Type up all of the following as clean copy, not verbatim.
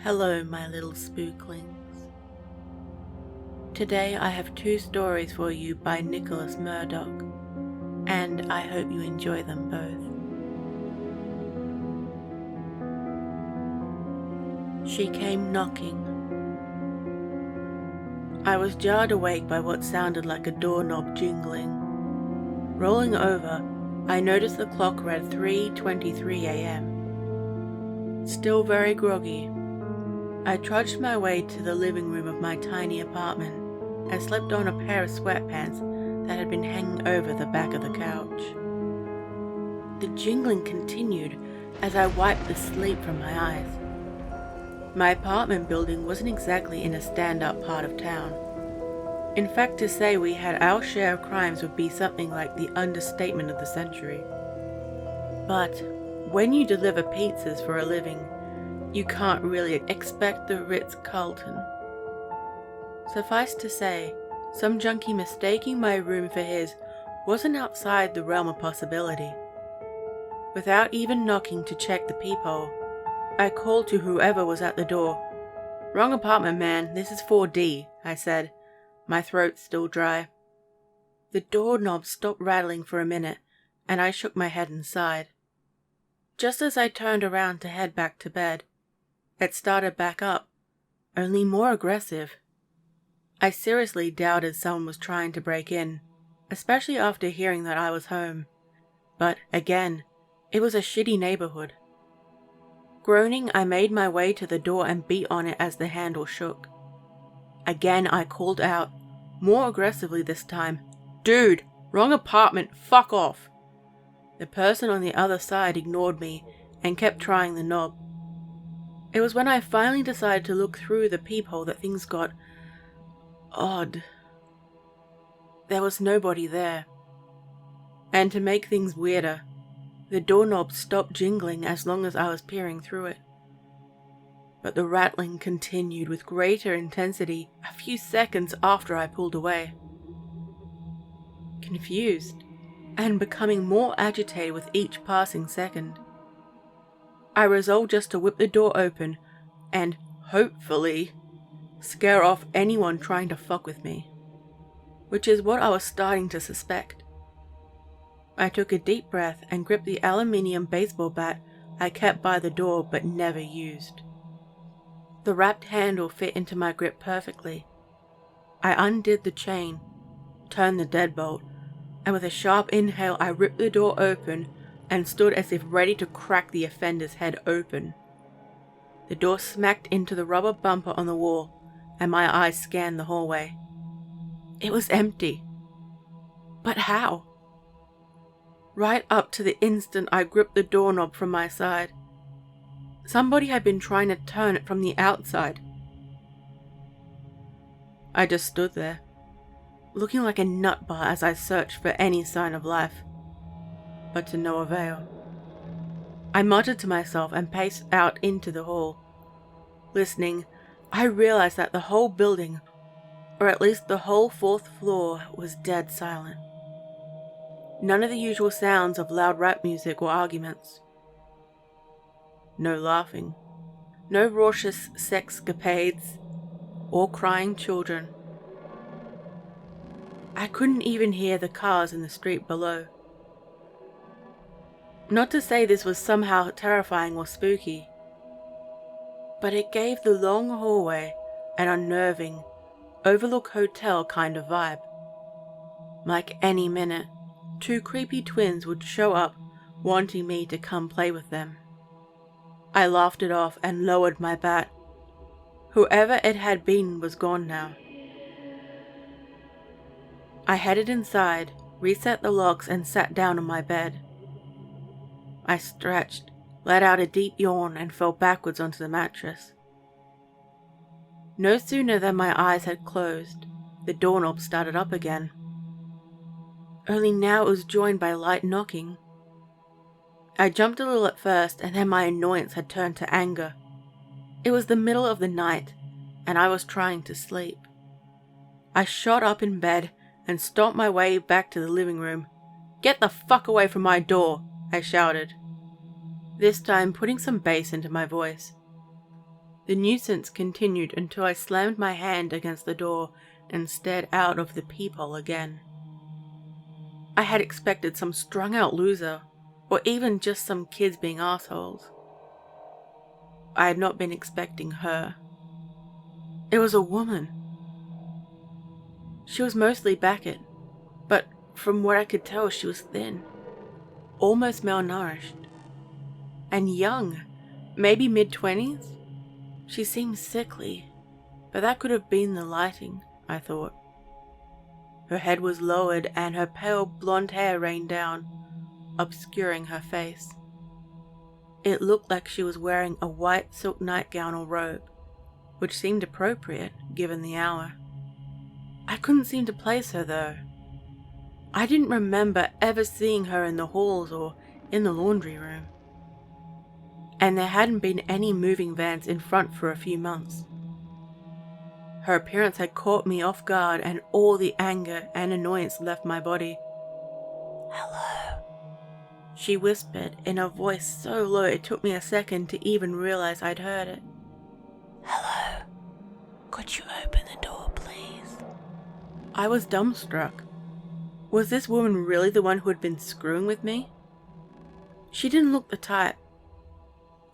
Hello, my little spooklings. Today I have two stories for you by Nicholas Murdock, and I hope you enjoy them both. She came knocking. I was jarred awake by what sounded like a doorknob jingling. Rolling over, I noticed the clock read 3:23 a.m. Still very groggy, I trudged my way to the living room of my tiny apartment and slipped on a pair of sweatpants that had been hanging over the back of the couch. The jingling continued as I wiped the sleep from my eyes. My apartment building wasn't exactly in a stand-up part of town. In fact, to say we had our share of crimes would be something like the understatement of the century. But when you deliver pizzas for a living, you can't really expect the Ritz-Carlton. Suffice to say, some junkie mistaking my room for his wasn't outside the realm of possibility. Without even knocking to check the peephole, I called to whoever was at the door. "Wrong apartment, man, this is 4D, I said, my throat still dry. The doorknob stopped rattling for a minute, and I shook my head and sighed. Just as I turned around to head back to bed, it started back up, only more aggressive. I seriously doubted someone was trying to break in, especially after hearing that I was home. But again, it was a shitty neighborhood. Groaning, I made my way to the door and beat on it as the handle shook. Again, I called out, more aggressively this time, "Dude, wrong apartment, fuck off!" The person on the other side ignored me and kept trying the knob. It was when I finally decided to look through the peephole that things got odd. There was nobody there. And to make things weirder, the doorknob stopped jingling as long as I was peering through it. But the rattling continued with greater intensity a few seconds after I pulled away. Confused, and becoming more agitated with each passing second, I resolved just to whip the door open and, hopefully, scare off anyone trying to fuck with me, which is what I was starting to suspect. I took a deep breath and gripped the aluminium baseball bat I kept by the door but never used. The wrapped handle fit into my grip perfectly. I undid the chain, turned the deadbolt, and with a sharp inhale I ripped the door open and stood as if ready to crack the offender's head open. The door smacked into the rubber bumper on the wall, and my eyes scanned the hallway. It was empty. But how? Right up to the instant I gripped the doorknob from my side, somebody had been trying to turn it from the outside. I just stood there, looking like a nutbar as I searched for any sign of life, but to no avail. I muttered to myself and paced out into the hall. Listening, I realized that the whole building, or at least the whole 4th floor, was dead silent. None of the usual sounds of loud rap music or arguments. No laughing, no raucous sexcapades, or crying children. I couldn't even hear the cars in the street below. Not to say this was somehow terrifying or spooky, but it gave the long hallway an unnerving, Overlook Hotel kind of vibe. Like any minute, 2 creepy twins would show up wanting me to come play with them. I laughed it off and lowered my bat. Whoever it had been was gone now. I headed inside, reset the locks, and sat down on my bed. I stretched, let out a deep yawn, and fell backwards onto the mattress. No sooner than my eyes had closed, the doorknob started up again. Only now it was joined by light knocking. I jumped a little at first, and then my annoyance had turned to anger. It was the middle of the night, and I was trying to sleep. I shot up in bed and stomped my way back to the living room. "Get the fuck away from my door!" I shouted, this time putting some bass into my voice. The nuisance continued until I slammed my hand against the door and stared out of the peephole again. I had expected some strung-out loser, or even just some kids being assholes. I had not been expecting her. It was a woman. She was mostly backed, but from what I could tell she was thin, almost malnourished, and young, maybe mid-20s. She seemed sickly, but that could have been the lighting, I thought. Her head was lowered and her pale blonde hair rained down, obscuring her face. It looked like she was wearing a white silk nightgown or robe, which seemed appropriate given the hour. I couldn't seem to place her though. I didn't remember ever seeing her in the halls or in the laundry room. And there hadn't been any moving vans in front for a few months. Her appearance had caught me off guard and all the anger and annoyance left my body. "Hello," she whispered in a voice so low it took me a second to even realize I'd heard it. "Hello. Could you open the door, please?" I was dumbstruck. Was this woman really the one who had been screwing with me? She didn't look the type.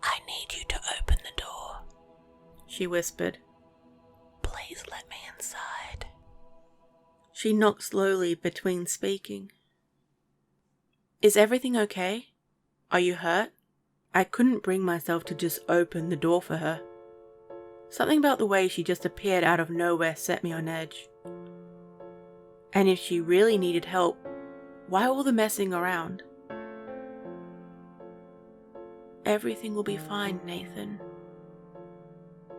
"I need you to open the door," she whispered. "Please let me inside." She knocked slowly between speaking. "Is everything okay? Are you hurt?" I couldn't bring myself to just open the door for her. Something about the way she just appeared out of nowhere set me on edge. And if she really needed help, why all the messing around? "Everything will be fine, Nathan."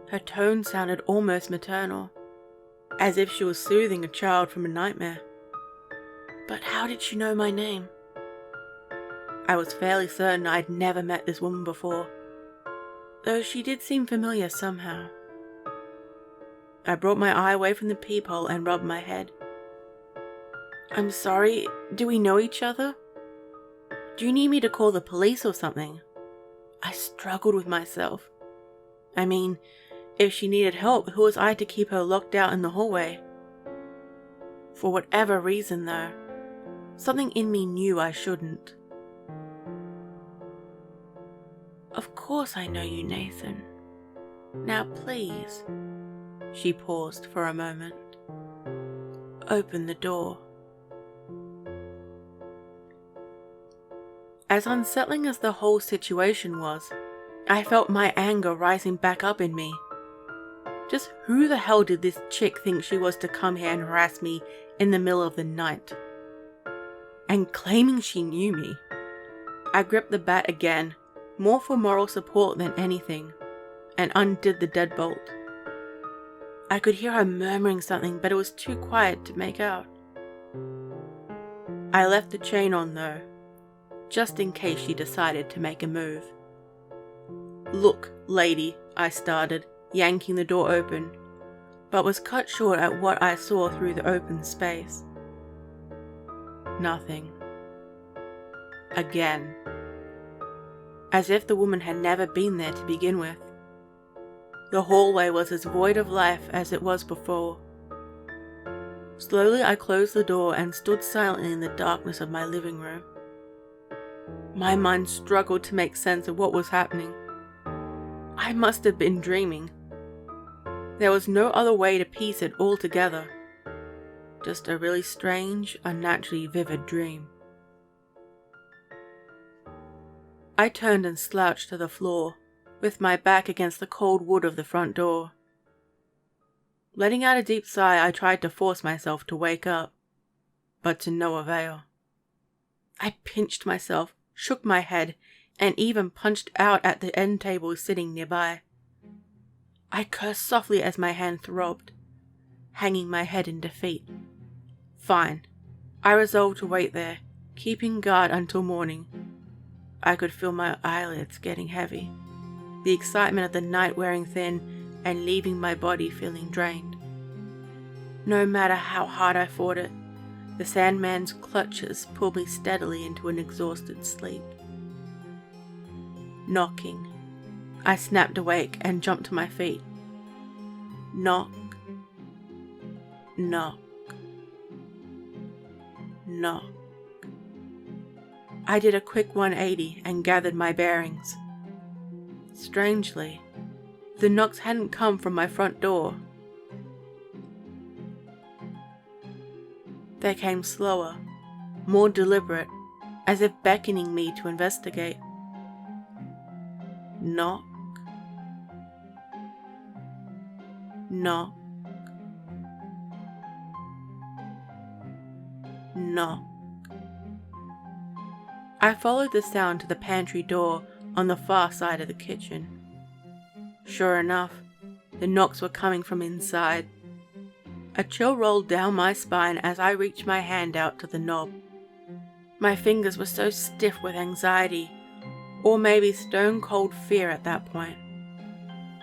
Her tone sounded almost maternal, as if she was soothing a child from a nightmare. But how did she know my name? I was fairly certain I'd never met this woman before, though she did seem familiar somehow. I brought my eye away from the peephole and rubbed my head. "I'm sorry, do we know each other? Do you need me to call the police or something?" I struggled with myself. I mean, if she needed help, who was I to keep her locked out in the hallway? For whatever reason though, something in me knew I shouldn't. "Of course I know you, Nathan. Now please," she paused for a moment, "open the door." As unsettling as the whole situation was, I felt my anger rising back up in me. Just who the hell did this chick think she was to come here and harass me in the middle of the night? And claiming she knew me. I gripped the bat again, more for moral support than anything, and undid the deadbolt. I could hear her murmuring something, but it was too quiet to make out. I left the chain on though, just in case she decided to make a move. "Look, lady," I started, yanking the door open, but was cut short at what I saw through the open space. Nothing. Again. As if the woman had never been there to begin with. The hallway was as void of life as it was before. Slowly I closed the door and stood silently in the darkness of my living room. My mind struggled to make sense of what was happening. I must have been dreaming. There was no other way to piece it all together. Just a really strange, unnaturally vivid dream. I turned and slouched to the floor, with my back against the cold wood of the front door. Letting out a deep sigh, I tried to force myself to wake up, but to no avail. I pinched myself, shook my head, and even punched out at the end table sitting nearby. I cursed softly as my hand throbbed, hanging my head in defeat. Fine. I resolved to wait there, keeping guard until morning. I could feel my eyelids getting heavy, the excitement of the night wearing thin and leaving my body feeling drained. No matter how hard I fought it, the Sandman's clutches pulled me steadily into an exhausted sleep. Knocking, I snapped awake and jumped to my feet. Knock. Knock. Knock. I did a quick 180 and gathered my bearings. Strangely, the knocks hadn't come from my front door. They came slower, more deliberate, as if beckoning me to investigate. Knock. Knock. Knock. I followed the sound to the pantry door on the far side of the kitchen. Sure enough, the knocks were coming from inside. A chill rolled down my spine as I reached my hand out to the knob. My fingers were so stiff with anxiety, or maybe stone-cold fear at that point,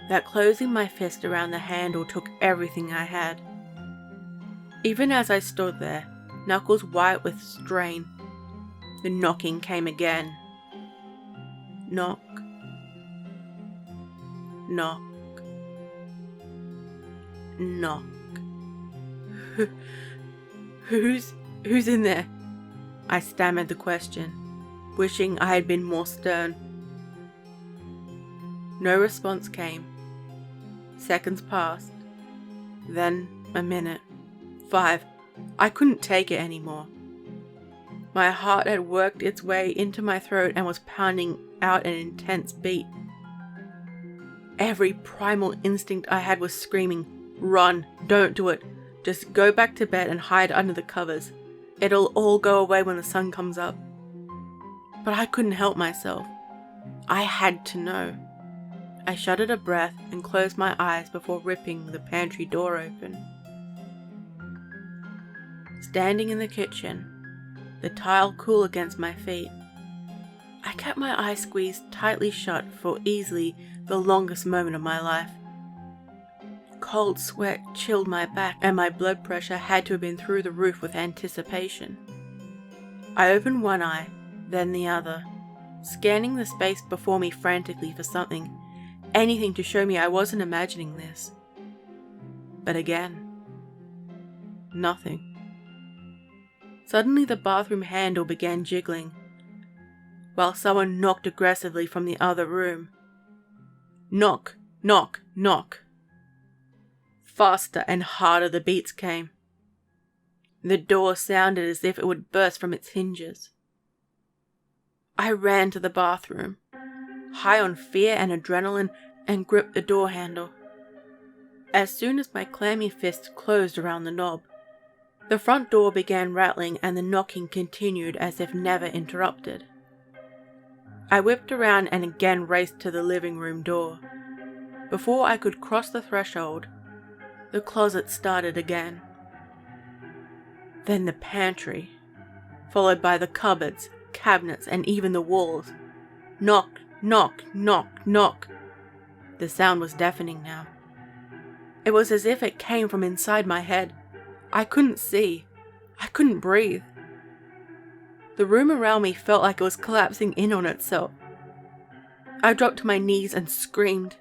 that closing my fist around the handle took everything I had. Even as I stood there, knuckles white with strain, the knocking came again. Knock. Knock. Knock. Who's in there? I stammered the question, wishing I had been more stern. No response came. Seconds passed. Then a minute. 5. I couldn't take it anymore. My heart had worked its way into my throat and was pounding out an intense beat. Every primal instinct I had was screaming, "Run, don't do it. Just go back to bed and hide under the covers. It'll all go away when the sun comes up." But I couldn't help myself. I had to know. I shuddered a breath and closed my eyes before ripping the pantry door open. Standing in the kitchen, the tile cool against my feet, I kept my eyes squeezed tightly shut for easily the longest moment of my life. Cold sweat chilled my back and my blood pressure had to have been through the roof with anticipation. I opened one eye, then the other, scanning the space before me frantically for something, anything to show me I wasn't imagining this. But again, nothing. Suddenly the bathroom handle began jiggling, while someone knocked aggressively from the other room. Knock, knock, knock. Faster and harder the beats came. The door sounded as if it would burst from its hinges. I ran to the bathroom, high on fear and adrenaline, and gripped the door handle. As soon as my clammy fist closed around the knob, the front door began rattling and the knocking continued as if never interrupted. I whipped around and again raced to the living room door. Before I could cross the threshold, the closet started again. Then the pantry, followed by the cupboards, cabinets, and even the walls. Knock, knock, knock, knock. The sound was deafening now. It was as if it came from inside my head. I couldn't see. I couldn't breathe. The room around me felt like it was collapsing in on itself. I dropped to my knees and screamed,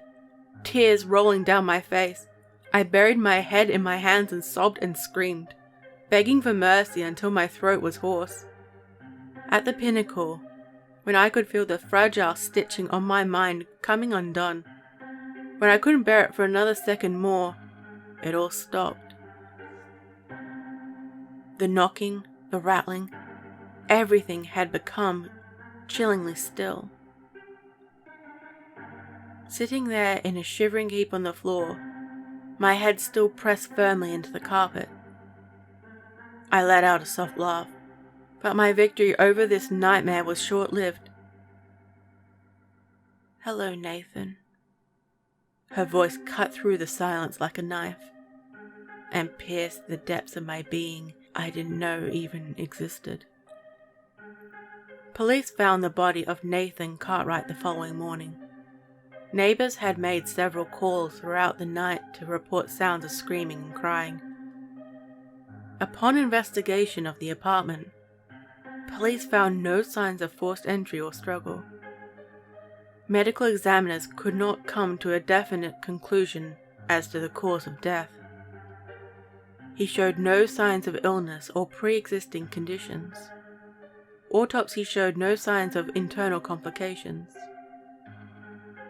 tears rolling down my face. I buried my head in my hands and sobbed and screamed, begging for mercy until my throat was hoarse. At the pinnacle, when I could feel the fragile stitching on my mind coming undone, when I couldn't bear it for another second more, it all stopped. The knocking, the rattling, everything had become chillingly still. Sitting there in a shivering heap on the floor, my head still pressed firmly into the carpet, I let out a soft laugh, but my victory over this nightmare was short-lived. "Hello, Nathan." Her voice cut through the silence like a knife, and pierced the depths of my being I didn't know even existed. Police found the body of Nathan Cartwright the following morning. Neighbors had made several calls throughout the night to report sounds of screaming and crying. Upon investigation of the apartment, police found no signs of forced entry or struggle. Medical examiners could not come to a definite conclusion as to the cause of death. He showed no signs of illness or pre-existing conditions. Autopsy showed no signs of internal complications.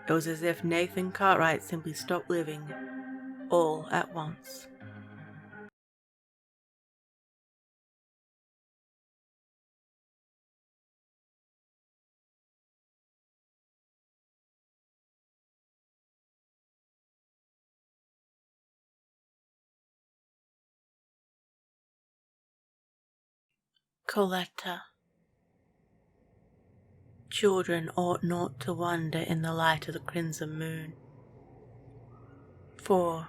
It was as if Nathan Cartwright simply stopped living, all at once. Koleta. Children ought not to wander in the light of the crimson moon. For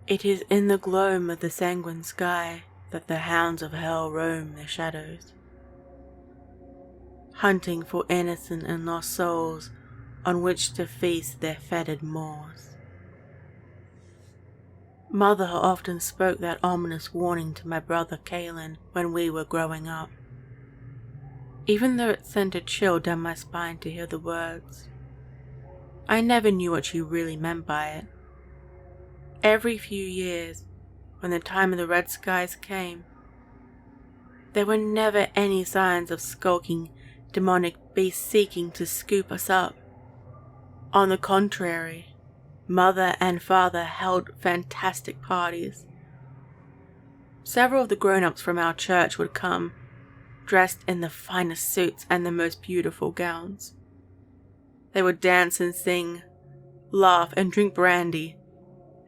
it is in the gloam of the sanguine sky that the hounds of hell roam their shadows, hunting for innocent and lost souls on which to feast their fettered maws. Mother often spoke that ominous warning to my brother Kaelin when we were growing up, even though it sent a chill down my spine to hear the words. I never knew what she really meant by it. Every few years, when the time of the red skies came, there were never any signs of skulking, demonic beasts seeking to scoop us up. On the contrary, Mother and Father held fantastic parties. Several of the grown-ups from our church would come, dressed in the finest suits and the most beautiful gowns. They would dance and sing, laugh and drink brandy.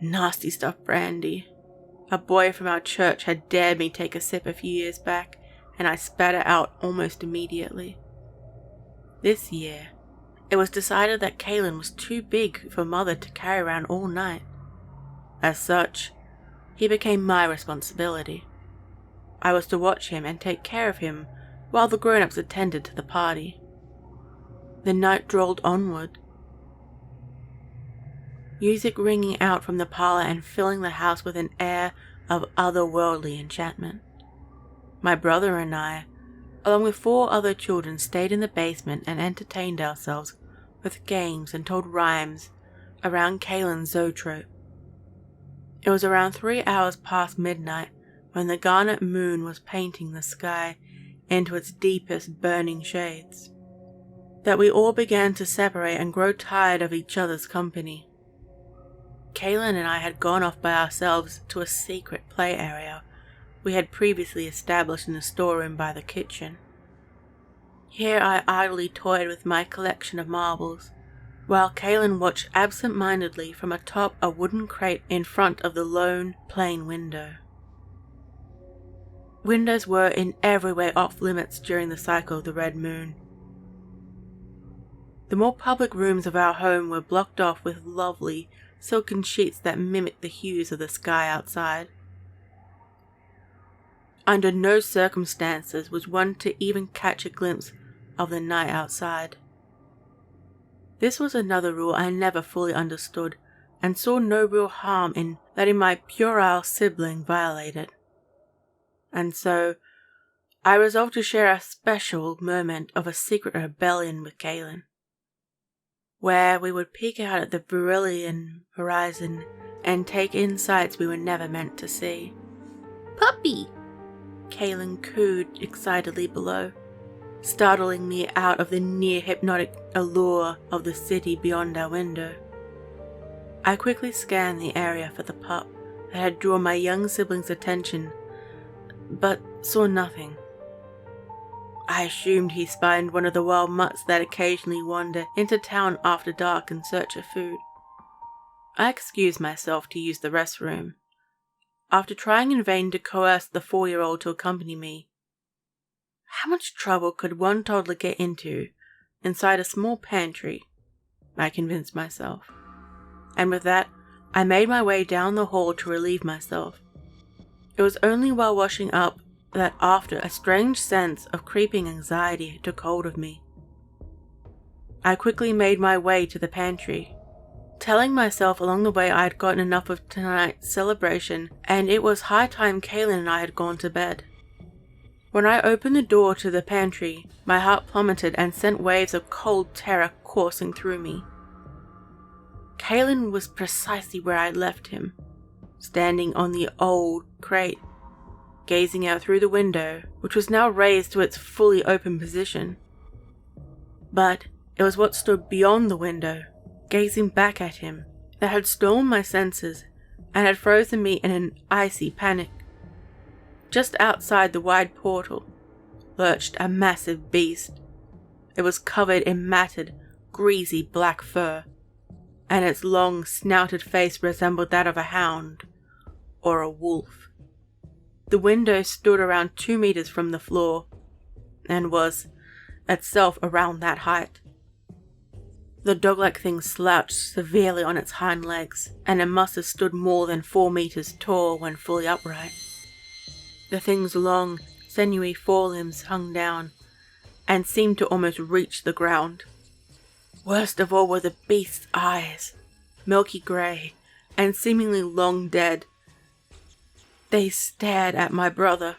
Nasty stuff brandy. A boy from our church had dared me take a sip a few years back, and I spat it out almost immediately. This year, it was decided that Kaelin was too big for Mother to carry around all night. As such, he became my responsibility. I was to watch him and take care of him while the grown-ups attended to the party. The night drawled onward, music ringing out from the parlor and filling the house with an air of otherworldly enchantment. My brother and I, along with 4 other children, stayed in the basement and entertained ourselves with games and told rhymes around Kaelin's zoetrope. It was around 3 hours past midnight when the garnet moon was painting the sky into its deepest burning shades, that we all began to separate and grow tired of each other's company. Kaelin and I had gone off by ourselves to a secret play area we had previously established in the storeroom by the kitchen. Here I idly toyed with my collection of marbles, while Kaelin watched absent-mindedly from atop a wooden crate in front of the lone, plain window. Windows were in every way off limits during the cycle of the red moon. The more public rooms of our home were blocked off with lovely, silken sheets that mimicked the hues of the sky outside. Under no circumstances was one to even catch a glimpse of the night outside. This was another rule I never fully understood, and saw no real harm in letting my puerile sibling violate it. And so, I resolved to share a special moment of a secret rebellion with Kaelin, where we would peek out at the Brillian horizon and take in sights we were never meant to see. "Puppy!" Kaelin cooed excitedly below, startling me out of the near-hypnotic allure of the city beyond our window. I quickly scanned the area for the pup that had drawn my young sibling's attention, but saw nothing. I assumed he spied one of the wild mutts that occasionally wander into town after dark in search of food. I excused myself to use the restroom, after trying in vain to coerce the 4-year-old to accompany me. How much trouble could one toddler get into inside a small pantry? I convinced myself. And with that, I made my way down the hall to relieve myself. It was only while washing up that after a strange sense of creeping anxiety took hold of me. I quickly made my way to the pantry, telling myself along the way I had gotten enough of tonight's celebration and it was high time Kaelin and I had gone to bed. When I opened the door to the pantry, my heart plummeted and sent waves of cold terror coursing through me. Kaelin was precisely where I left him, standing on the old crate, gazing out through the window, which was now raised to its fully open position. But it was what stood beyond the window, gazing back at him, that had stolen my senses and had frozen me in an icy panic. Just outside the wide portal lurched a massive beast. It was covered in matted, greasy black fur, and its long, snouted face resembled that of a hound or a wolf. The window stood around 2 meters from the floor, and was itself around that height. The dog-like thing slouched severely on its hind legs, and it must have stood more than 4 meters tall when fully upright. The thing's long, sinewy forelimbs hung down, and seemed to almost reach the ground. Worst of all were the beast's eyes, milky grey, and seemingly long dead. They stared at my brother.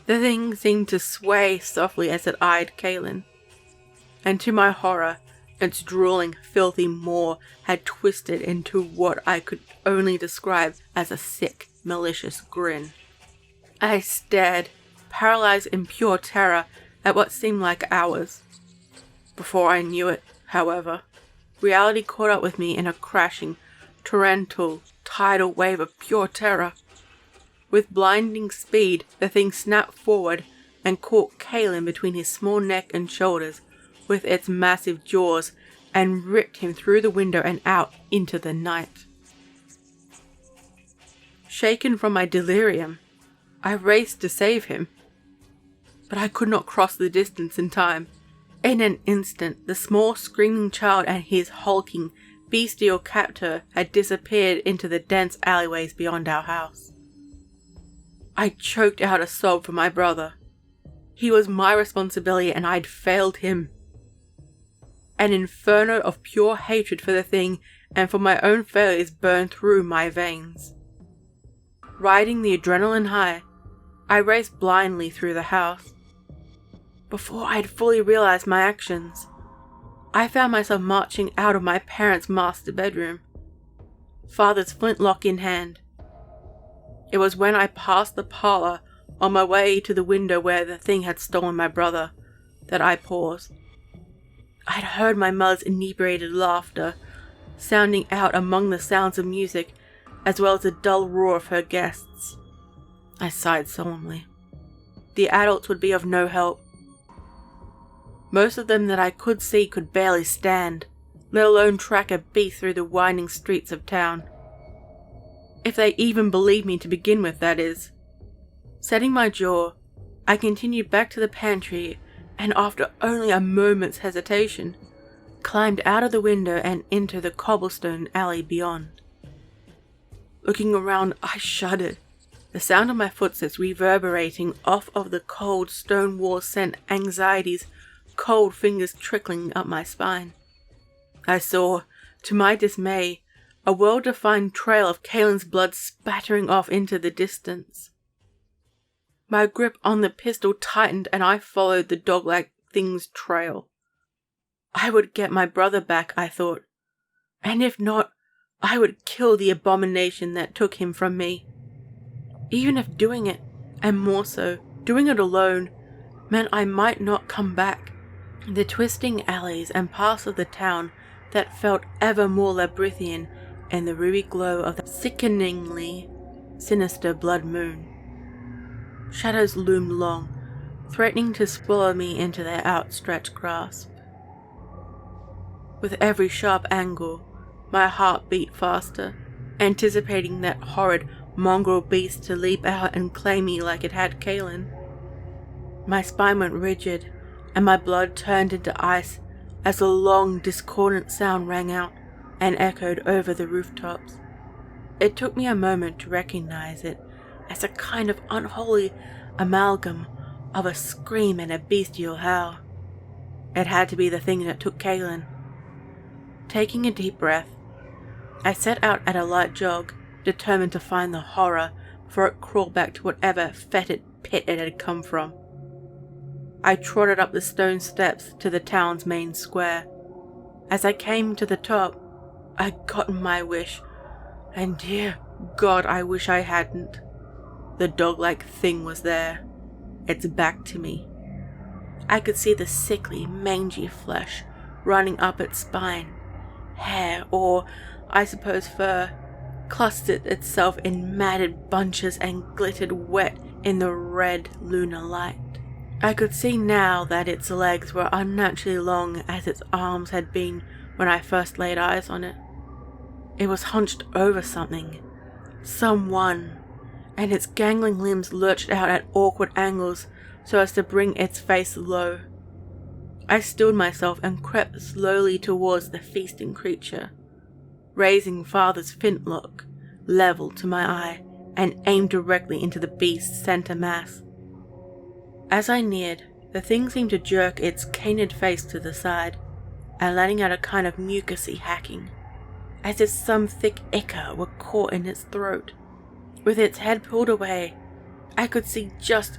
The thing seemed to sway softly as it eyed Kaelin, and to my horror, its drooling, filthy maw had twisted into what I could only describe as a sick, malicious grin. I stared, paralyzed in pure terror, at what seemed like hours. Before I knew it, however, reality caught up with me in a crashing, torrential, tidal wave of pure terror. With blinding speed, the thing snapped forward and caught Kaelin between his small neck and shoulders with its massive jaws and ripped him through the window and out into the night. Shaken from my delirium, I raced to save him, but I could not cross the distance in time. In an instant, the small screaming child and his hulking, bestial captor had disappeared into the dense alleyways beyond our house. I choked out a sob for my brother. He was my responsibility and I'd failed him. An inferno of pure hatred for the thing and for my own failures burned through my veins. Riding the adrenaline high, I raced blindly through the house. Before I'd fully realized my actions, I found myself marching out of my parents' master bedroom, father's flintlock in hand. It was when I passed the parlor on my way to the window where the thing had stolen my brother that I paused. I'd heard my mother's inebriated laughter sounding out among the sounds of music, as well as the dull roar of her guests. I sighed solemnly. The adults would be of no help. Most of them that I could see could barely stand, let alone track a beast through the winding streets of town. If they even believed me to begin with, that is. Setting my jaw, I continued back to the pantry and after only a moment's hesitation, climbed out of the window and into the cobblestone alley beyond. Looking around, I shuddered. The sound of my footsteps reverberating off of the cold stone walls sent anxiety's cold fingers trickling up my spine. I saw, to my dismay, a well-defined trail of Kaelin's blood spattering off into the distance. My grip on the pistol tightened and I followed the dog-like thing's trail. I would get my brother back, I thought, and if not, I would kill the abomination that took him from me. Even if doing it, and more so, doing it alone, meant I might not come back. The twisting alleys and paths of the town that felt ever more labyrinthian in the ruby glow of the sickeningly sinister blood moon. Shadows loomed long, threatening to swallow me into their outstretched grasp. With every sharp angle, my heart beat faster, anticipating that horrid mongrel beast to leap out and claim me like it had Kaelin. My spine went rigid, and my blood turned into ice as a long, discordant sound rang out and echoed over the rooftops. It took me a moment to recognize it as a kind of unholy amalgam of a scream and a bestial howl. It had to be the thing that took Kaelin. Taking a deep breath, I set out at a light jog, determined to find the horror before it crawled back to whatever fetid pit it had come from. I trotted up the stone steps to the town's main square. As I came to the top, I'd gotten my wish, and dear God, I wish I hadn't. The dog-like thing was there, its back to me. I could see the sickly, mangy flesh running up its spine. Hair, or I suppose fur, clustered itself in matted bunches and glittered wet in the red lunar light. I could see now that its legs were unnaturally long as its arms had been when I first laid eyes on it. It was hunched over someone, and its gangling limbs lurched out at awkward angles so as to bring its face low. I stilled myself and crept slowly towards the feasting creature, raising father's flintlock level to my eye and aimed directly into the beast's center mass. As I neared, the thing seemed to jerk its canid face to the side and letting out a kind of mucusy hacking, as if some thick ichor were caught in its throat. With its head pulled away, I could see just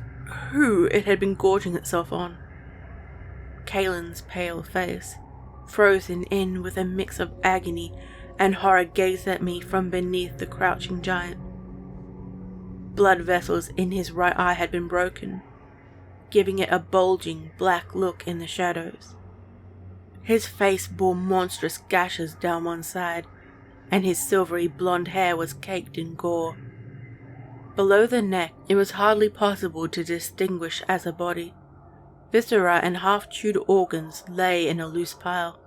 who it had been gorging itself on. Kaylin's pale face, frozen in with a mix of agony and horror, gazed at me from beneath the crouching giant. Blood vessels in his right eye had been broken, giving it a bulging black look in the shadows. His face bore monstrous gashes down one side, and his silvery blonde hair was caked in gore. Below the neck, it was hardly possible to distinguish as a body. Viscera and half-chewed organs lay in a loose pile.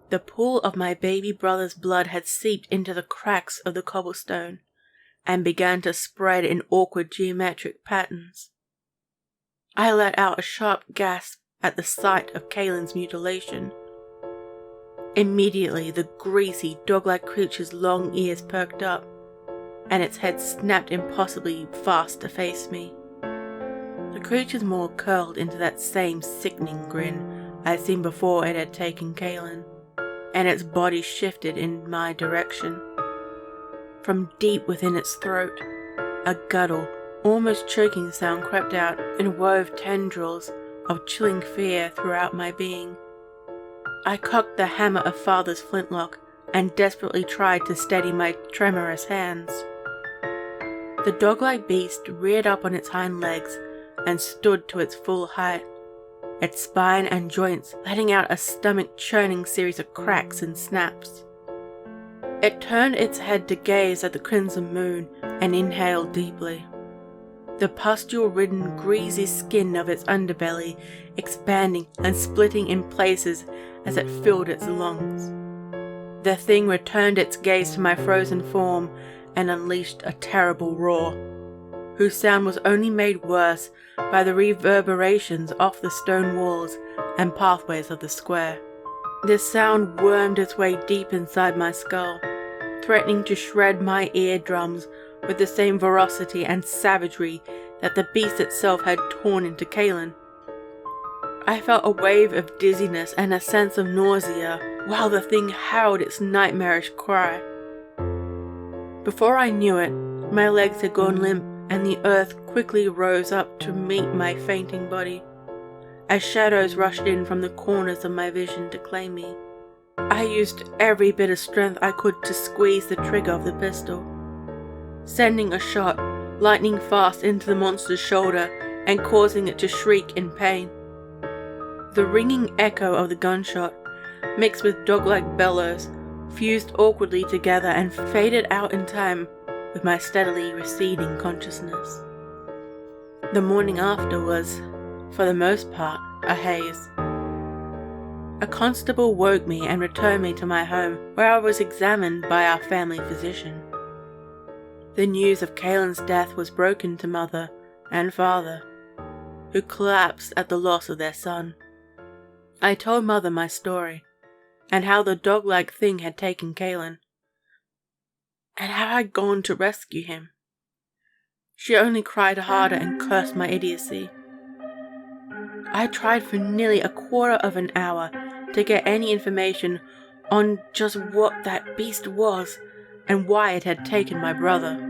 The pool of my baby brother's blood had seeped into the cracks of the cobblestone and began to spread in awkward geometric patterns. I let out a sharp gasp at the sight of Kaylin's mutilation. Immediately, the greasy, dog-like creature's long ears perked up, and its head snapped impossibly fast to face me. The creature's maw curled into that same sickening grin I'd seen before it had taken Kaylin, and its body shifted in my direction. From deep within its throat, a guttural, almost choking sound crept out and wove tendrils of chilling fear throughout my being. I cocked the hammer of father's flintlock and desperately tried to steady my tremorous hands. The dog-like beast reared up on its hind legs and stood to its full height, its spine and joints letting out a stomach-churning series of cracks and snaps. It turned its head to gaze at the crimson moon and inhaled deeply, the pustule-ridden, greasy skin of its underbelly expanding and splitting in places as it filled its lungs. The thing returned its gaze to my frozen form and unleashed a terrible roar, whose sound was only made worse by the reverberations off the stone walls and pathways of the square. This sound wormed its way deep inside my skull, threatening to shred my eardrums with the same ferocity and savagery that the beast itself had torn into Kaylin. I felt a wave of dizziness and a sense of nausea while the thing howled its nightmarish cry. Before I knew it, my legs had gone limp and the earth quickly rose up to meet my fainting body, as shadows rushed in from the corners of my vision to claim me. I used every bit of strength I could to squeeze the trigger of the pistol, sending a shot lightning fast into the monster's shoulder and causing it to shriek in pain. The ringing echo of the gunshot, mixed with dog-like bellows, fused awkwardly together and faded out in time with my steadily receding consciousness. The morning after was, for the most part, a haze. A constable woke me and returned me to my home, where I was examined by our family physician. The news of Kaylin's death was broken to mother and father, who collapsed at the loss of their son. I told mother my story, and how the dog-like thing had taken Kaylin, and how I'd gone to rescue him. She only cried harder and cursed my idiocy. I tried for nearly a quarter of an hour to get any information on just what that beast was and why it had taken my brother.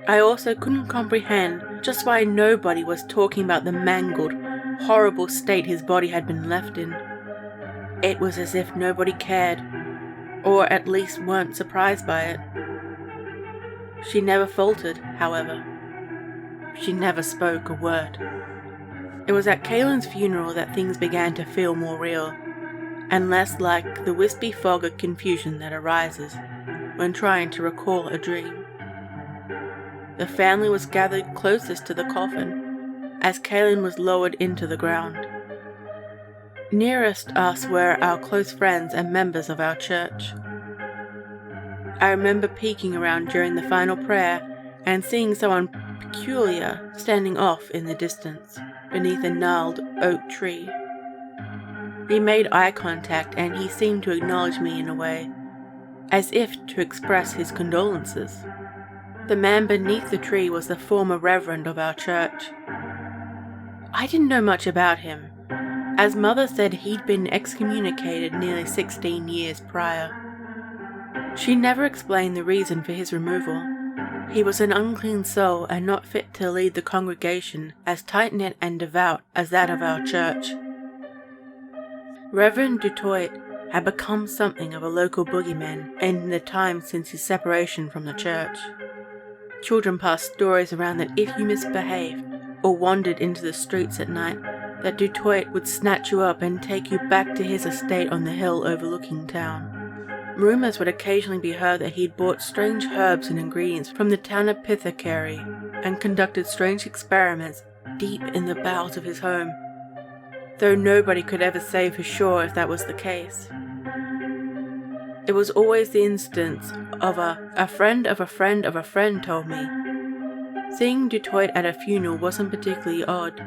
I also couldn't comprehend just why nobody was talking about the mangled, horrible state his body had been left in. It was as if nobody cared, or at least weren't surprised by it. She never faltered, however. She never spoke a word. It was at Kaylin's funeral that things began to feel more real, and less like the wispy fog of confusion that arises when trying to recall a dream. The family was gathered closest to the coffin, as Kaylin was lowered into the ground. Nearest us were our close friends and members of our church. I remember peeking around during the final prayer and seeing someone peculiar standing off in the distance, beneath a gnarled oak tree. We made eye contact and he seemed to acknowledge me in a way, as if to express his condolences. The man beneath the tree was the former reverend of our church. I didn't know much about him, as Mother said he'd been excommunicated nearly 16 years prior. She never explained the reason for his removal. He was an unclean soul and not fit to lead the congregation as tight-knit and devout as that of our church. Reverend Dutoit had become something of a local boogeyman in the time since his separation from the church. Children passed stories around that if you misbehaved or wandered into the streets at night, that Dutoit would snatch you up and take you back to his estate on the hill overlooking town. Rumours would occasionally be heard that he'd bought strange herbs and ingredients from the town apothecary and conducted strange experiments deep in the bowels of his home, though nobody could ever say for sure if that was the case. It was always the instance of a friend of a friend of a friend told me. Seeing Dutoit at a funeral wasn't particularly odd,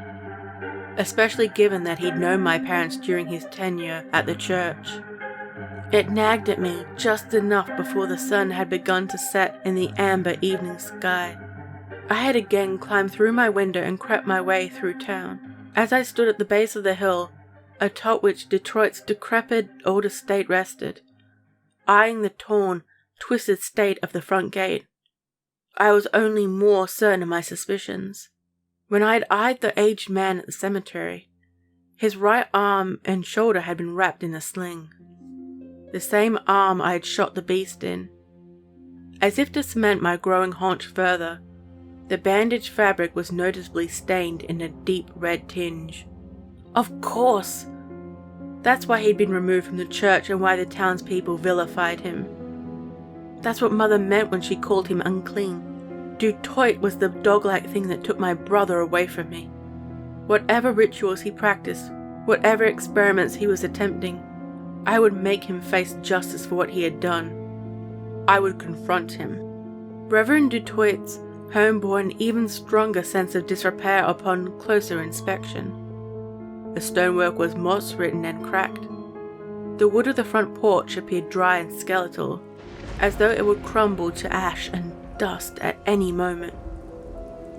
especially given that he'd known my parents during his tenure at the church. It nagged at me just enough before the sun had begun to set in the amber evening sky. I had again climbed through my window and crept my way through town. As I stood at the base of the hill, atop which Detroit's decrepit old estate rested, eyeing the torn, twisted state of the front gate, I was only more certain of my suspicions. When I had eyed the aged man at the cemetery, his right arm and shoulder had been wrapped in a sling. The same arm I had shot the beast in. As if to cement my growing haunch further, the bandaged fabric was noticeably stained in a deep red tinge. Of course! That's why he'd been removed from the church and why the townspeople vilified him. That's what Mother meant when she called him unclean. Dutoit was the dog-like thing that took my brother away from me. Whatever rituals he practiced, whatever experiments he was attempting, I would make him face justice for what he had done. I would confront him. Reverend Dutoit's home bore an even stronger sense of disrepair upon closer inspection. The stonework was moss-ridden and cracked. The wood of the front porch appeared dry and skeletal, as though it would crumble to ash and dust at any moment.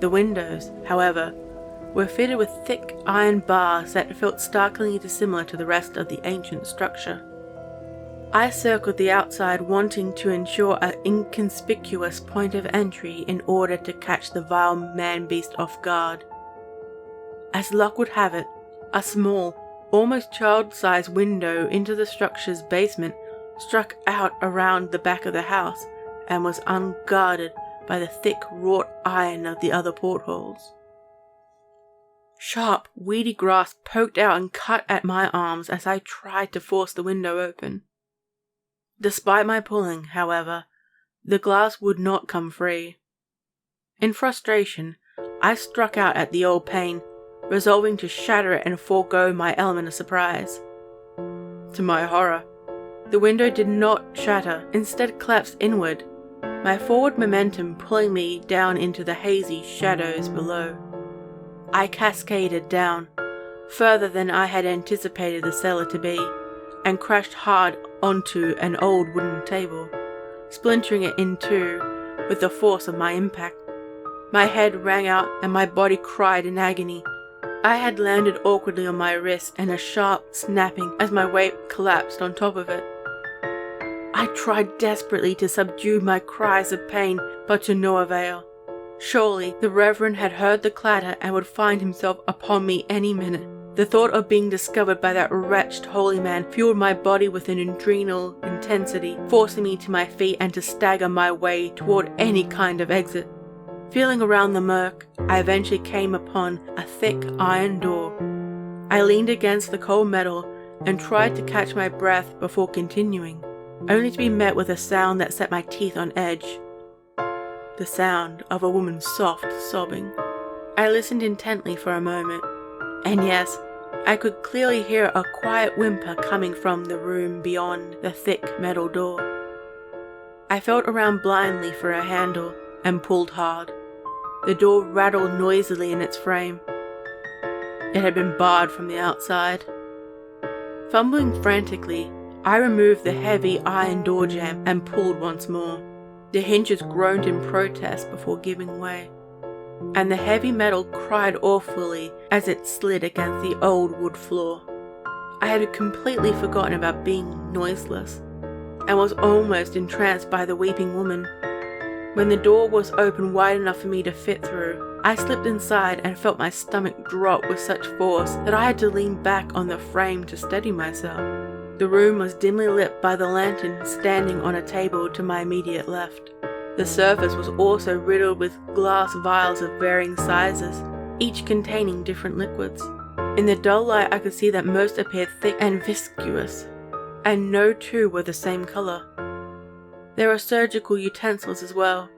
The windows, however, were fitted with thick iron bars that felt startlingly dissimilar to the rest of the ancient structure. I circled the outside, wanting to ensure an inconspicuous point of entry in order to catch the vile man-beast off guard. As luck would have it, a small, almost child-sized window into the structure's basement struck out around the back of the house and was unguarded by the thick wrought iron of the other portholes. Sharp, weedy grass poked out and cut at my arms as I tried to force the window open. Despite my pulling, however, the glass would not come free. In frustration, I struck out at the old pane, resolving to shatter it and forego my element of surprise. To my horror, the window did not shatter, instead collapsed inward, my forward momentum pulling me down into the hazy shadows below. I cascaded down, further than I had anticipated the cellar to be, and crashed hard onto an old wooden table, splintering it in two with the force of my impact. My head rang out and my body cried in agony. I had landed awkwardly on my wrist and a sharp snapping as my weight collapsed on top of it. I tried desperately to subdue my cries of pain, but to no avail. Surely the Reverend had heard the clatter and would find himself upon me any minute. The thought of being discovered by that wretched holy man fueled my body with an adrenal intensity, forcing me to my feet and to stagger my way toward any kind of exit. Feeling around the murk, I eventually came upon a thick iron door. I leaned against the cold metal and tried to catch my breath before continuing, only to be met with a sound that set my teeth on edge. The sound of a woman's soft sobbing. I listened intently for a moment, and yes, I could clearly hear a quiet whimper coming from the room beyond the thick metal door. I felt around blindly for a handle and pulled hard. The door rattled noisily in its frame. It had been barred from the outside. Fumbling frantically, I removed the heavy iron door jamb and pulled once more. The hinges groaned in protest before giving way, and the heavy metal cried awfully as it slid against the old wood floor. I had completely forgotten about being noiseless, and was almost entranced by the weeping woman. When the door was open wide enough for me to fit through, I slipped inside and felt my stomach drop with such force that I had to lean back on the frame to steady myself. The room was dimly lit by the lantern standing on a table to my immediate left. The surface was also riddled with glass vials of varying sizes, each containing different liquids. In the dull light I could see that most appeared thick and viscous, and no two were the same colour. There were surgical utensils as well,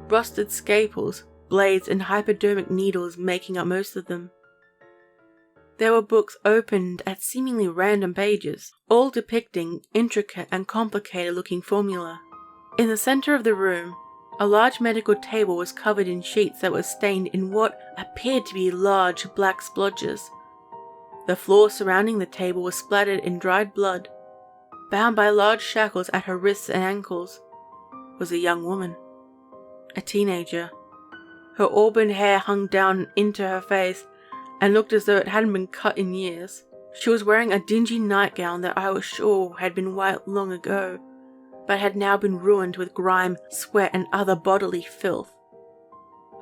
rusted scalpels, blades and hypodermic needles making up most of them. There were books opened at seemingly random pages, all depicting intricate and complicated looking formula. In the centre of the room, a large medical table was covered in sheets that were stained in what appeared to be large black splodges. The floor surrounding the table was splattered in dried blood. Bound by large shackles at her wrists and ankles was a young woman, a teenager. Her auburn hair hung down into her face and looked as though it hadn't been cut in years. She was wearing a dingy nightgown that I was sure had been white long ago, but had now been ruined with grime, sweat and other bodily filth.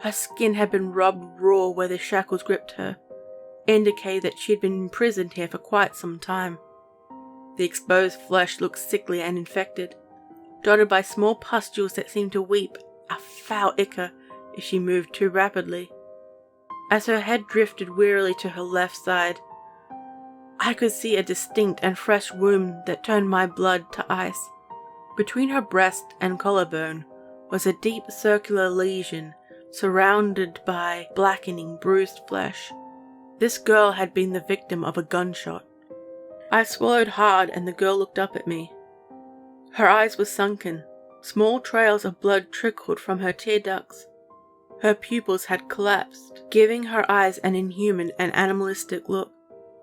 Her skin had been rubbed raw where the shackles gripped her, indicating that she had been imprisoned here for quite some time. The exposed flesh looked sickly and infected, dotted by small pustules that seemed to weep a foul ichor if she moved too rapidly. As her head drifted wearily to her left side, I could see a distinct and fresh wound that turned my blood to ice. Between her breast and collarbone was a deep circular lesion surrounded by blackening, bruised flesh. This girl had been the victim of a gunshot. I swallowed hard and the girl looked up at me. Her eyes were sunken. Small trails of blood trickled from her tear ducts. Her pupils had collapsed, giving her eyes an inhuman and animalistic look,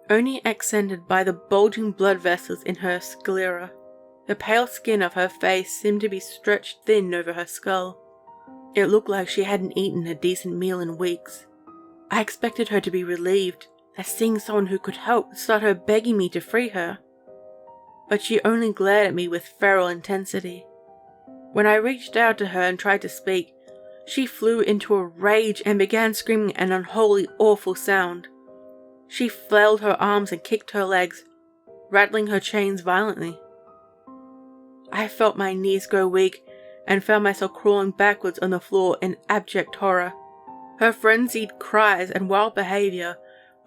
only accented by the bulging blood vessels in her sclera. The pale skin of her face seemed to be stretched thin over her skull. It looked like she hadn't eaten a decent meal in weeks. I expected her to be relieved, that seeing someone who could help started her begging me to free her. But she only glared at me with feral intensity. When I reached out to her and tried to speak, she flew into a rage and began screaming an unholy, awful sound. She flailed her arms and kicked her legs, rattling her chains violently. I felt my knees go weak and found myself crawling backwards on the floor in abject horror. Her frenzied cries and wild behaviour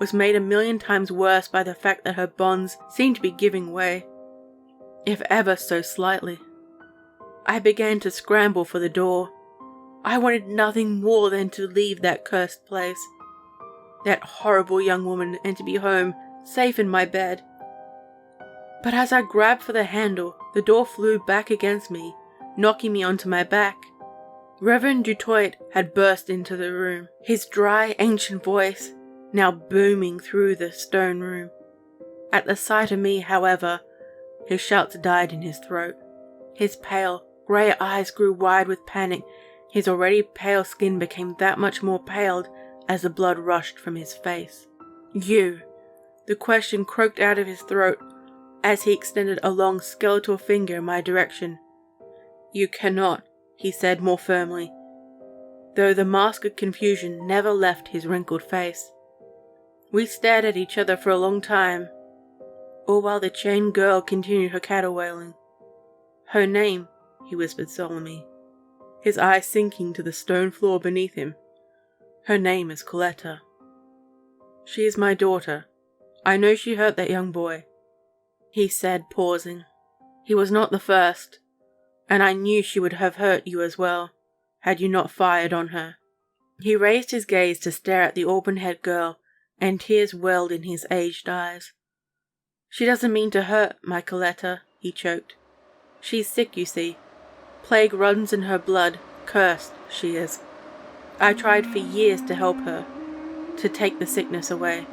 was made 1,000,000 times worse by the fact that her bonds seemed to be giving way, if ever so slightly. I began to scramble for the door. I wanted nothing more than to leave that cursed place, that horrible young woman, and to be home, safe in my bed. But as I grabbed for the handle, the door flew back against me, knocking me onto my back. Reverend Dutoit had burst into the room, his dry, ancient voice now booming through the stone room. At the sight of me, however, his shouts died in his throat. His pale, grey eyes grew wide with panic. His already pale skin became that much more paled as the blood rushed from his face. "You," the question croaked out of his throat as he extended a long skeletal finger in my direction. "You cannot," he said more firmly. though the mask of confusion never left his wrinkled face. We stared at each other for a long time, all while the chained girl continued her caterwauling. "Her name," he whispered solemnly, his eyes sinking to the stone floor beneath him. "Her name is Koleta. She is my daughter. I know she hurt that young boy," he said, pausing. "He was not the first, and I knew she would have hurt you as well, had you not fired on her." He raised his gaze to stare at the auburn-haired girl, and tears welled in his aged eyes. "She doesn't mean to hurt my Koleta," he choked. "She's sick, you see. Plague runs in her blood, cursed she is. I tried for years to help her, to take the sickness away,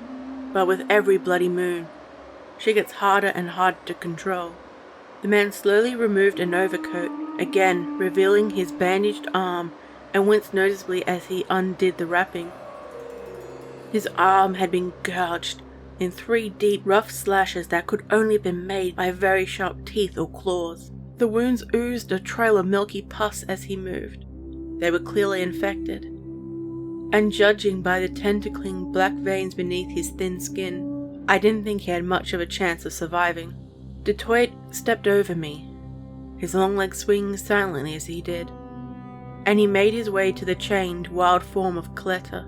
but with every bloody moon, she gets harder and harder to control." The man slowly removed an overcoat, again revealing his bandaged arm, and winced noticeably as he undid the wrapping. His arm had been gouged in 3 deep, rough slashes that could only have been made by very sharp teeth or claws. The wounds oozed a trail of milky pus as he moved. They were clearly infected, and judging by the tentacling black veins beneath his thin skin, I didn't think he had much of a chance of surviving. Detroit stepped over me, his long legs swinging silently as he did, and he made his way to the chained, wild form of Koleta.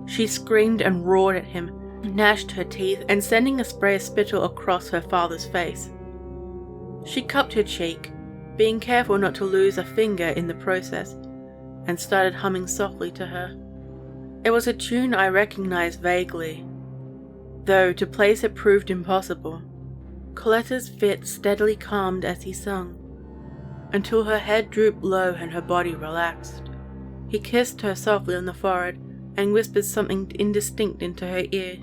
She screamed and roared at him, gnashed her teeth, and sending a spray of spittle across her father's face. She cupped her cheek, being careful not to lose a finger in the process, and started humming softly to her. It was a tune I recognized vaguely, though to place it proved impossible. Koleta's fit steadily calmed as he sung, until her head drooped low and her body relaxed. He kissed her softly on the forehead and whispered something indistinct into her ear.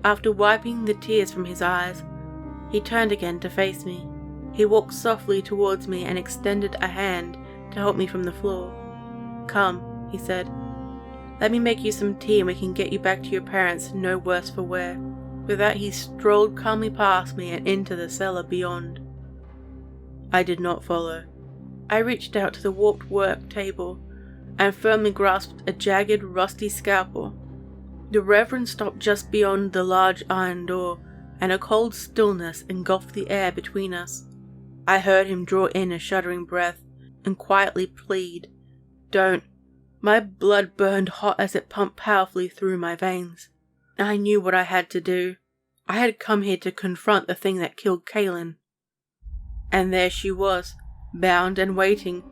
After wiping the tears from his eyes, he turned again to face me. He walked softly towards me and extended a hand to help me from the floor. "Come," he said. "Let me make you some tea and we can get you back to your parents no worse for wear." With that he strolled calmly past me and into the cellar beyond. I did not follow. I reached out to the warped work table and firmly grasped a jagged, rusty scalpel. The Reverend stopped just beyond the large iron door, and a cold stillness engulfed the air between us. I heard him draw in a shuddering breath and quietly plead, "Don't." My blood burned hot as it pumped powerfully through my veins. I knew what I had to do. I had come here to confront the thing that killed Kaylin. And there she was, bound and waiting,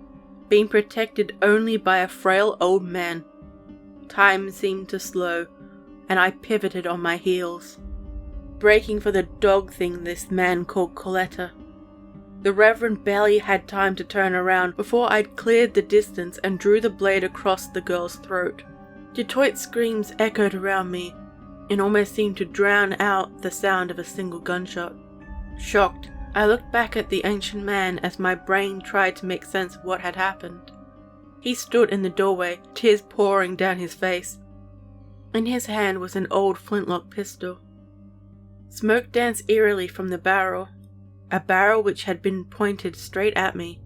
being protected only by a frail old man. Time seemed to slow, and I pivoted on my heels, breaking for the dog thing this man called Koleta. The Reverend barely had time to turn around before I'd cleared the distance and drew the blade across the girl's throat. Detroit's screams echoed around me and almost seemed to drown out the sound of a single gunshot. Shocked, I looked back at the ancient man as my brain tried to make sense of what had happened. He stood in the doorway, tears pouring down his face. In his hand was an old flintlock pistol. Smoke danced eerily from the barrel, a barrel which had been pointed straight at me.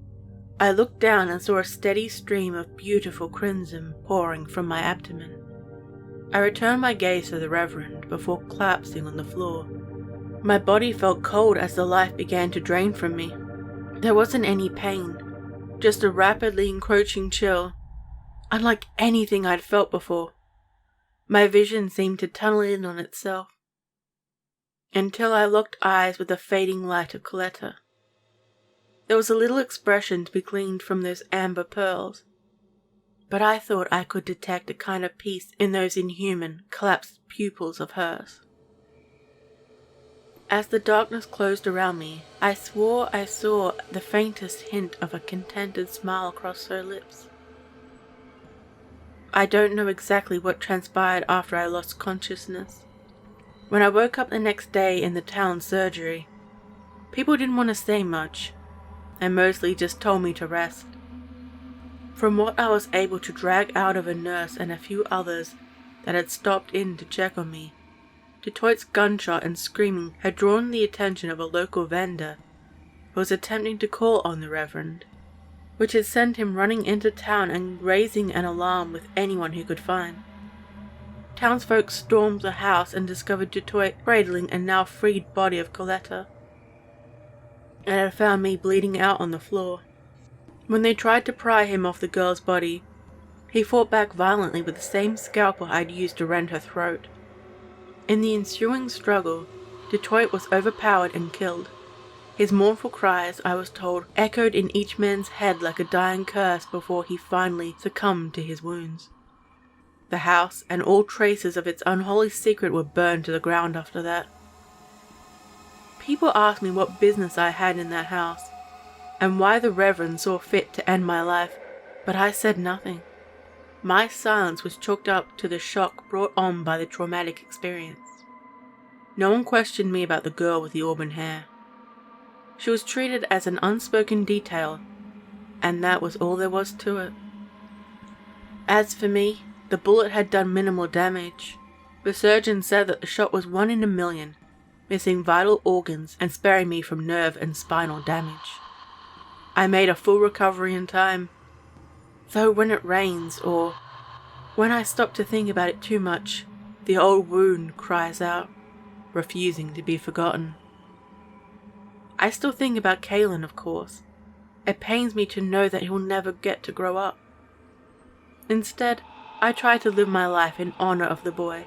I looked down and saw a steady stream of beautiful crimson pouring from my abdomen. I returned my gaze to the Reverend before collapsing on the floor. My body felt cold as the life began to drain from me. There wasn't any pain, just a rapidly encroaching chill, unlike anything I'd felt before. My vision seemed to tunnel in on itself, until I locked eyes with the fading light of Koleta. There was a little expression to be gleaned from those amber pearls, but I thought I could detect a kind of peace in those inhuman, collapsed pupils of hers. As the darkness closed around me, I swore I saw the faintest hint of a contented smile across her lips. I don't know exactly what transpired after I lost consciousness. When I woke up the next day in the town surgery, people didn't want to say much, and mostly just told me to rest. From what I was able to drag out of a nurse and a few others that had stopped in to check on me, Detroit's gunshot and screaming had drawn the attention of a local vendor who was attempting to call on the Reverend. which had sent him running into town and raising an alarm with anyone he could find. Townsfolk stormed the house and discovered Detroit cradling a now freed body of Koleta, and had found me bleeding out on the floor. When they tried to pry him off the girl's body, he fought back violently with the same scalpel I'd used to rend her throat. In the ensuing struggle, Detroit was overpowered and killed. His mournful cries, I was told, echoed in each man's head like a dying curse before he finally succumbed to his wounds. The house and all traces of its unholy secret were burned to the ground after that. People asked me what business I had in that house, and why the Reverend saw fit to end my life, but I said nothing. My silence was chalked up to the shock brought on by the traumatic experience. No one questioned me about the girl with the auburn hair. She was treated as an unspoken detail, and that was all there was to it. As for me, the bullet had done minimal damage. The surgeon said that the shot was 1 in a million, missing vital organs and sparing me from nerve and spinal damage. I made a full recovery in time, though when it rains or when I stop to think about it too much, the old wound cries out, refusing to be forgotten. I still think about Kalen, of course. It pains me to know that he'll never get to grow up. Instead, I try to live my life in honor of the boy,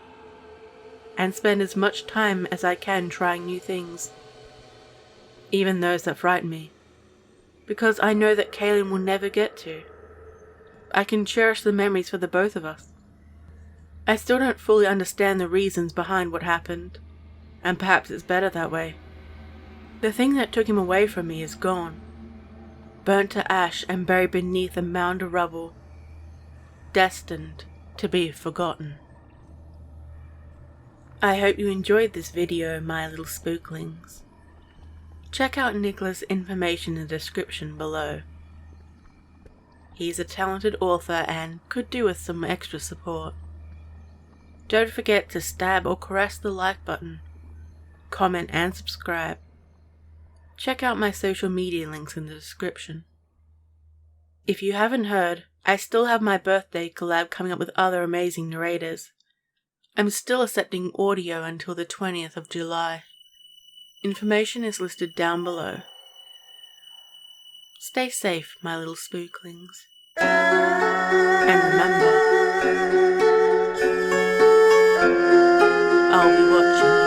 and spend as much time as I can trying new things, even those that frighten me, because I know that Kalen will never get to. I can cherish the memories for the both of us. I still don't fully understand the reasons behind what happened, and perhaps it's better that way. The thing that took him away from me is gone, burnt to ash and buried beneath a mound of rubble, destined to be forgotten. I hope you enjoyed this video, my little spooklings. Check out Nicholas' information in the description below. He's a talented author and could do with some extra support. Don't forget to stab or caress the like button, comment and subscribe. Check out my social media links in the description. If you haven't heard, I still have my birthday collab coming up with other amazing narrators. I'm still accepting audio until the 20th of July. Information is listed down below. Stay safe, my little spooklings. And remember, I'll be watching.